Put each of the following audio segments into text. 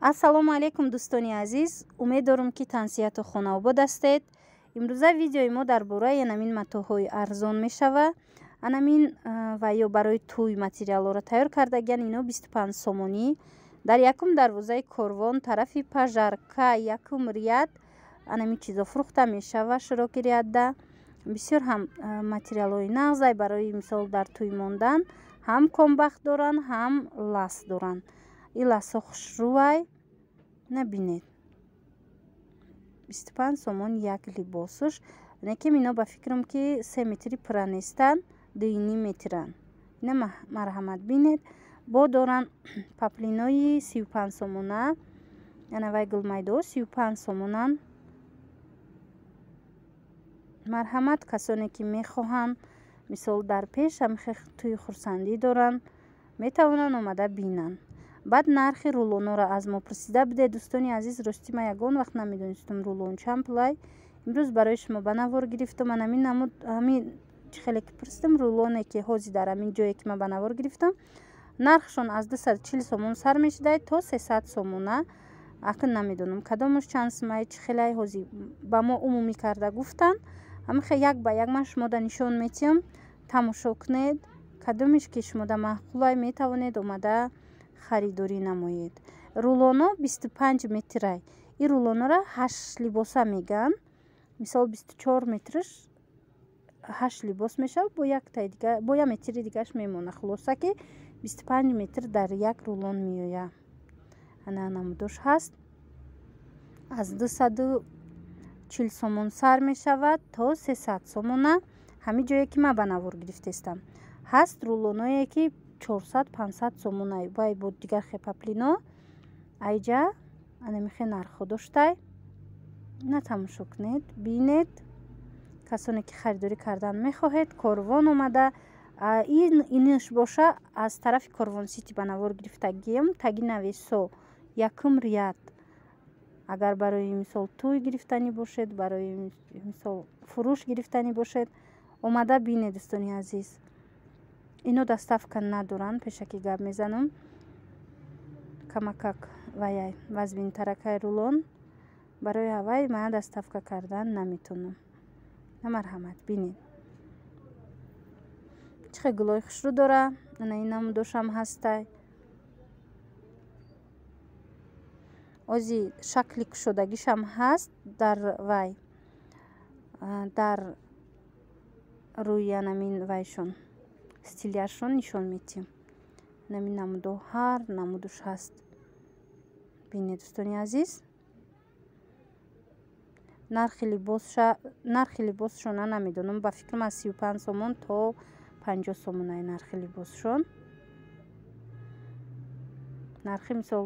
ассалому алайкум дӯстони азиз, умед дорам ки тансияту хонавобод ҳастед. имрӯза видеои мо дар бораи анамин матоъҳои арзон мешава. Анамин ва ё барои тӯй материалҳоро тайёр кардагиян. Ино 25 сомонӣ дар якум дарвозаи корвон тарафи пажарка якум рияд анамин чизо фурӯхта мешава. широки риядда бисёр ҳам материалҳои нағзай барои мисол дар тӯй мондан ҳам комбахт доранд, ҳам лас доранд. ин ласҳо хушрӯвай набинед 25 сомон як либосуш. Некем ино ба фикрам ки 3 метри пура нестанд, 2.5 метранд. ина марҳамат бинед. бо доранд паплинои 35 сомона, янавай гулмайдо 35 сомонанд. марҳамат касоне ки мехоҳанд мисол дар пеш ҳамихе тӯи хурсандӣ доранд метавонанд омада бинанд. баъд нархи рулоноро аз мо пурсида будед дӯстони азиз. рости ман ягон вақт намедонистам рулон чанд пулай. имрӯз барои шумо ба навор гирифтам. ҳамин хеле ки пурсидам рулоне ки ҳозир дар ҳамин ҷое ки ман ба навор гирифтам нархшон аз 240 сомон сар мешудаед то 300 сомона. акн намедонам кадомаш чанд сумай чи хелай ҳозир ба мо умумӣ карда гуфтанд. ҳамихе як ба як ман шумода нишон метиҳам. тамошо кунед кадомиш ки шумода маъқулай метавонед омада харидорӣ намоед. рулоно 25 метрай. ин рулоноро 8 либоса меган. мисол 24 метрш 8 либос мешавад. бо як метри дигаш мемона. хулоса ки 25 метр дар як рулон меояд. ана намудош ҳаст. аз 240 сомон сар мешавад то 300 сомона. ҳамин ҷое ки ман ба навор гирифтестам. ҳаст рулоное ки 400-500 сомона. вай бо дигар хепаплино айҷа анамихе нархо доштай. ина тамошо кунед бинед. касоне ки харидорӣ кардан мехоҳед корвон омада иниш боша аз тарафи корвон сити ба навор гирифтагиям таги навесо якум рияд. агар барои мисол тӯй гирифтанӣ бошед, барои мисол фурӯш гирифтанӣ бошед омада бинед дӯстони азиз. ино доставка надоранд. пешаки гап мезанам камакак ваяй вазвинтаракай рулон барои ҳавай ман доставка кардан наметонам. намарҳамат бинед чихе гулои хушрӯ дора. ана ин намудошам ҳастай. ози шакли кушодагишам ҳаст дар вай дар рӯи анамин вайшон стилияшон нишон метиҳам. намин намудо ҳар намудуш ҳаст. бинед дӯстони азиз. нархи либосшона намедонам. ба фикрам аз 35 сомон то 50 сомонай нархи либосшон. нархи мисол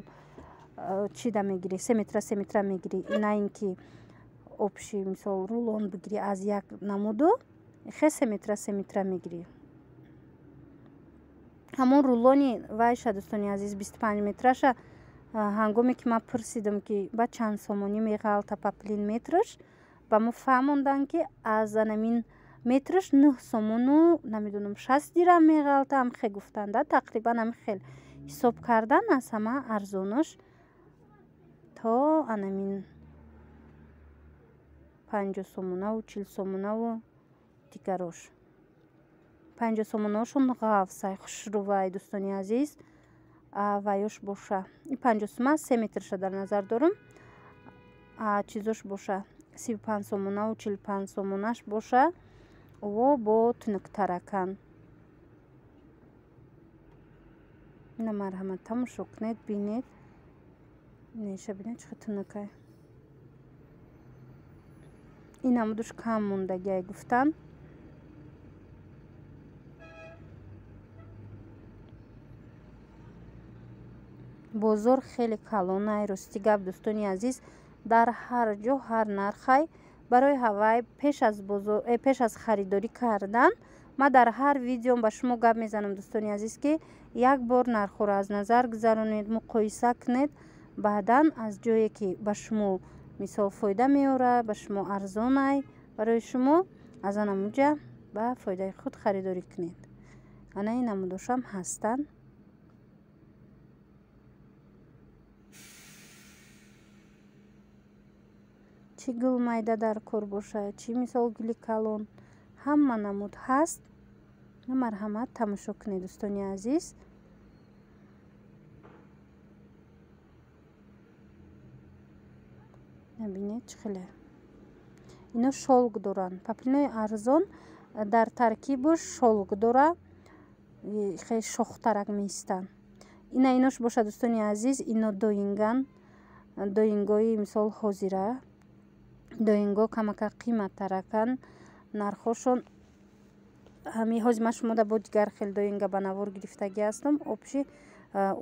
чида мегирӣ 3 метра мегирӣ. на ин ки обши мисол рулон бигирӣ аз як намуду хе 3 метра мегирӣ. ҳамон рулони вайша дӯстони азиз 25 метраша ҳангоме ки ман пурсидам ки ба чанд сомонӣ меғалта паплин метраш ба мо фаҳмонданд ки аз анамин метраш 9 сомону намедонам 60 дирам меғалта. ҳамихе гуфтанда тақрибан ҳамихел ҳисоб кардан аз ҳама арзонош то анамин 50 сомонаву 40 сомонаву дигарош. 50 сомонаошон ғафсай хушрӯвай дӯстони азиз. ваёш боша 50 сомон 3 метрша дар назар дорам. чизош боша 35 сомонаву 45 сомонаш боша во бо тунуктаракан. ина марҳамат тамошо кунед бинед. неша бинед чихе тунукай. ин намудуш кам мондагиай гуфтанд. бозор хеле калонай. рости гап дӯстони азиз дар ҳар ҷо ҳар нархай. барои ҳавай пеш аз харидорӣ кардан ман дар ҳар видеом ба шумо гап мезанам дӯстони азиз ки як бор нархоро аз назар гузаронед, муқоиса кунед. баъдан аз ҷое ки ба шумо мисол фоида меорад, ба шумо арзонай барои шумо аз анамуҷа ба фоидаи худ харидорӣ кунед. ана ин намудошам ҳастанд. чӣ гулмайда дар кор бошад, чӣ мисол гули калон, ҳама намуд ҳаст. марҳамат, тамошо кунед дӯстони азиз. набинед чӣ хеле ино шолг доранд. паплинои арзон дар таркибаш шолг дора, хеле шохтарак меистанд. инош бошад дӯстони азиз. ино доинган, доингои мисол ҳозира, доинго камака қиматтаракан. нархошон ҳами ҳози ман шумода бо дигар хел доинга ба навор гирифтагӣ ҳастам. обши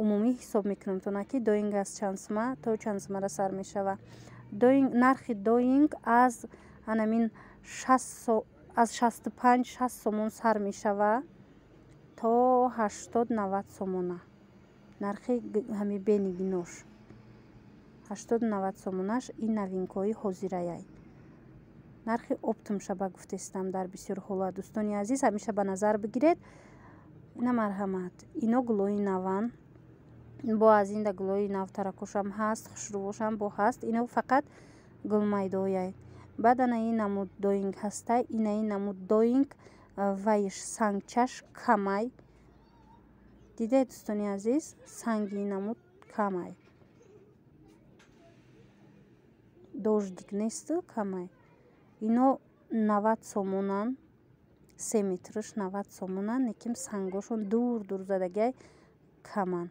умумӣ ҳисоб мекунам то на ки доинг аз чанд сума то чанд сумара сар мешава. нархи доинг аз ҳанамин 65-60 сомон сар мешава то 80-90 сомона. нархи ҳами бенигинош 80-90 сомонаш. ин новинкаҳои ҳозираяй. нархи оптумшаба гуфтестам дар бисёр ҳолат. дӯстони азиз, ҳамеша ба назар бигиред. ина марҳамат, ино гулои наван. бо аз ин да гулои навтаракошам ҳаст, хушрӯвошам бо ҳаст. ино фақат гулмайдояй. баъд ана ин намуд доинг ҳастай. ина ин намуд доинг вайш сангчаш камай. дидед дӯстони азиз, санги ин намуд камай. дождик несту камай. ино 90 сомонан. 3 метраш 90 сомонан. неким сангошон дур задагай каман.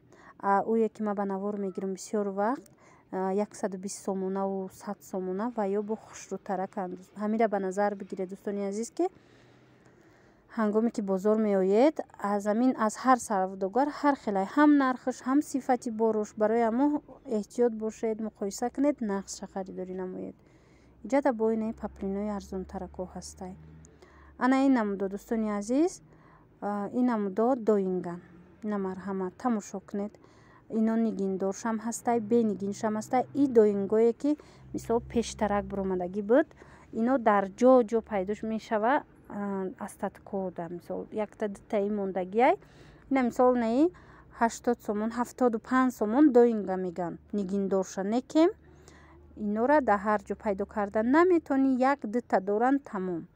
уе ки ма ба навор мегирам бисёр вақт 120 сомонаву 100 сомона ва ё бо хушрӯтараканд. ҳамира ба назар бигиред дӯстони азиз ки ҳангоме ки бозор меоед аз ҳар савдогар ҳар хелай ҳам нархаш ҳам сифати борош. барои аммо эҳтиёт бошед, муқоиса кунед, нақша харидорӣ намоед. иҷада бо инаи паплинои арзонтарако ҳастай. ана ин намудо дӯстони азиз, ин намудо доинган. ина марҳамат, тамошо кунед. ино нигиндоршам ҳастай, бенигиншам ҳастай. и доингое ки мисол пештарак биромадагӣ буд, ино дар ҷо пайдош мешава. астаткода мисол якта дутаи мондагияй. ина мисол наи 80 сомон 75 сомон доинга меган. нигиндорша некем. инора дар ҳар ҷо пайдо карда наметони. як дута доранд тамом.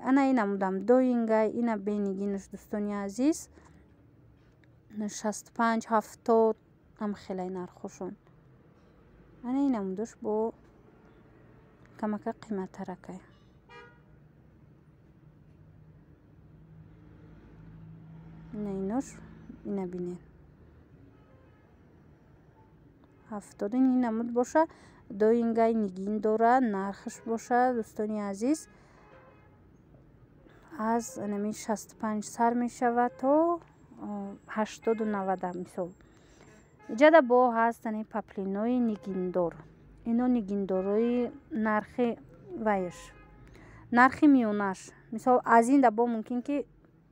ана ин намудам доингай. ина бенигинаш дӯстони азиз 65-70 ам хелай нархошон. ана ин намудош бо камака қиматтаракай. ина инош ина бинед 70 ин намуд боша. доингай нигин дора, нархаш боша дӯстони азиз аз 65 сар мешава то 80-90 мисол. иҷада бо ҳастани паплинои нигиндор. ино нигиндорои нархи вайш, нархи миёнаш. мисол аз ин дабо мумкин ки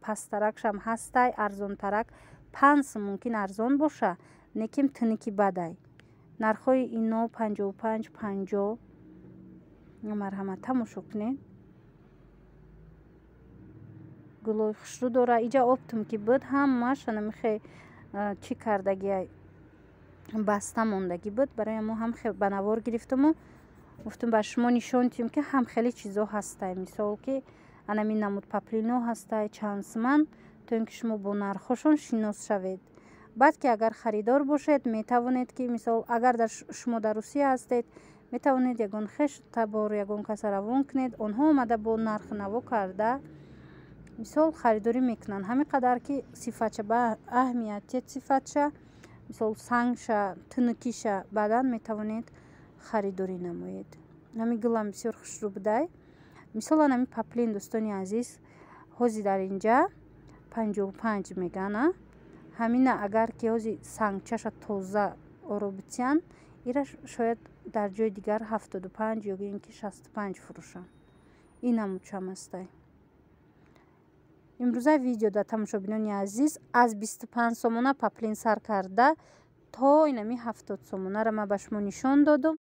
пасттаракшам ҳастай, арзонтарак. 5 сум мумкин арзон боша, неким тиники бадай. нархҳои ино 55-50. марҳамат, тамошо кунед. гулои хушрӯ дора. иҷа оптум ки буд ҳамаш анамихе чӣ кардагиай баста мондагӣ буд. барои мо ҳам хел ба навор гирифтаму гуфтум ба шумо нишон дидим ки ҳам хеле чизо ҳастай. мисол ки анамин намуд паплино ҳастай чанд суман, то ин ки шумо бо нархошон шинос шавед. баъд ки агар харидор бошед метавонед ки мисол агар шумо дар Русия ҳастед, метавонед ягон хешта бор ягон каса равон кунед. онҳо омада бо нархи наво карда мисол харидорӣ мекунанд. ҳамин қадар ки сифатша ба аҳамиятият сифатша мисол сангша, тинукиша баъдан метавонед харидорӣ намоед. ҳамин гулам бисёр хушрӯ будай. мисол ҳамин паплин дӯстони азиз ҳози дар инҷа 55 мегана. ҳамина агар ки ҳози сангчаша тоза оробитян, ира шояд дар ҷои дигар 75 ё ин ки 65 фурӯшанд. ин намудшам ҳастай. имрӯза видеода тамошобинони азиз аз 25 сомона паплин сар карда то инами 70 сомонара ма ба шумо нишон додум.